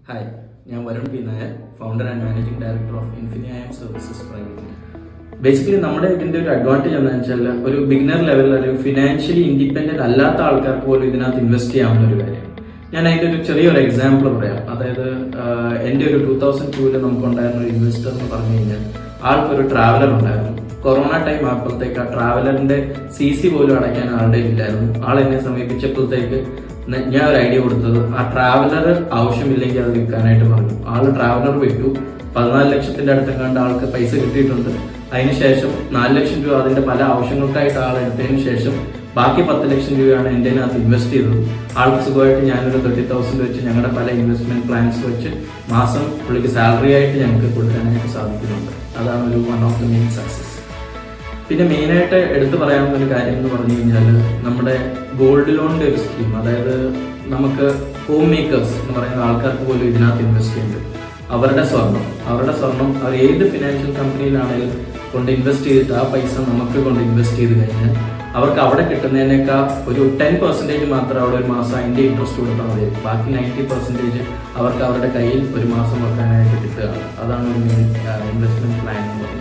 Hi, ഞാൻ Varun P Nair, founder and managing director of Infinium services private limited. Basically നമ്മുടെ ഇതിൻ്റെ ഒരു അഡ്വാൻറ്റേജ് എന്താണെന്ന് വെച്ചാൽ ഒരു ബിഗിനർ ലെവലിൽ അല്ലെങ്കിൽ ഫിനാൻഷ്യലി ഇൻഡിപെൻഡന്റ് അല്ലാത്ത ആൾക്കാർക്ക് പോലും ഇതിനകത്ത് ഇൻവെസ്റ്റ് ചെയ്യാവുന്ന ഒരു കാര്യം. ഞാൻ അതിൻ്റെ ഒരു ചെറിയൊരു എക്സാമ്പിൾ പറയാം. അതായത് എൻ്റെ ഒരു 2002 നമുക്കുണ്ടായിരുന്ന ഒരു ഇൻവെസ്റ്റർ എന്ന് പറഞ്ഞു കഴിഞ്ഞാൽ ആൾക്കൊരു ട്രാവലർ ഉണ്ടായിരുന്നു. കൊറോണ ടൈം ആയപ്പോഴത്തേക്ക് ആ ട്രാവലറിന്റെ CC പോലും അടയ്ക്കാൻ ആളുടെ ഇല്ലായിരുന്നു. ആൾ എന്നെ സമീപിച്ചപ്പോഴത്തേക്ക് ഞാൻ ഒരു ഐഡിയ കൊടുത്തത്, ആ ട്രാവലർ ആവശ്യമില്ലെങ്കിൽ അത് വിൽക്കാനായിട്ട് പറഞ്ഞു. ആള് ട്രാവലർ വിറ്റു. 14 ലക്ഷത്തിന്റെ അടുത്തെങ്ങാണ്ട് ആൾക്ക് പൈസ കിട്ടിയിട്ടുണ്ട്. അതിനുശേഷം 4 ലക്ഷം രൂപ അതിന്റെ പല ആവശ്യങ്ങൾക്കായിട്ട് ആൾ എടുത്തതിന് ശേഷം ബാക്കി 10 ലക്ഷം രൂപയാണ് എൻ്റെ അതിനകത്ത് ഇൻവെസ്റ്റ് ചെയ്തത്. ആൾക്ക് സുഖമായിട്ട് ഞാനൊരു 30,000 വെച്ച് ഞങ്ങളുടെ പല ഇൻവെസ്റ്റ്മെന്റ് പ്ലാൻസ് വെച്ച് മാസം പുള്ളിക്ക് സാലറി ആയിട്ട് ഞങ്ങൾക്ക് കൊടുക്കാനായിട്ട് സാധിക്കുന്നുണ്ട്. അതാണ് ഒരു one of the main success. പിന്നെ മെയിനായിട്ട് എടുത്തു പറയാവുന്ന ഒരു കാര്യം എന്ന് പറഞ്ഞു കഴിഞ്ഞാൽ നമ്മുടെ ഗോൾഡ് ലോണിന്റെ ഒരു സ്കീം. അതായത് നമുക്ക് ഹോം മേക്കേഴ്സ് എന്ന് പറയുന്ന ആൾക്കാർക്ക് പോലും ഇതിനകത്ത് ഇൻവെസ്റ്റ് ചെയ്യുന്നുണ്ട്. അവരുടെ സ്വർണം അവർ ഏത് ഫിനാൻഷ്യൽ കമ്പനിയിലാണെങ്കിലും കൊണ്ട് ഇൻവെസ്റ്റ് ചെയ്തിട്ട് ആ പൈസ നമുക്ക് കൊണ്ട് ഇൻവെസ്റ്റ് ചെയ്ത് കഴിഞ്ഞാൽ അവർക്ക് അവിടെ കിട്ടുന്നതിനേക്കാൾ ഒരു 10% മാത്രം അവിടെ ഒരു മാസം അതിൻ്റെ ഇൻട്രസ്റ്റ് കൊടുത്താൽ മതി. ബാക്കി 90% അവർക്ക് അവരുടെ കയ്യിൽ ഒരു മാസം വെക്കാനായിട്ട് കിട്ടുകയാണ്. അതാണ് ഒരു മെയിൻ ഇൻവെസ്റ്റ്മെന്റ് പ്ലാൻ എന്ന് പറയുന്നത്.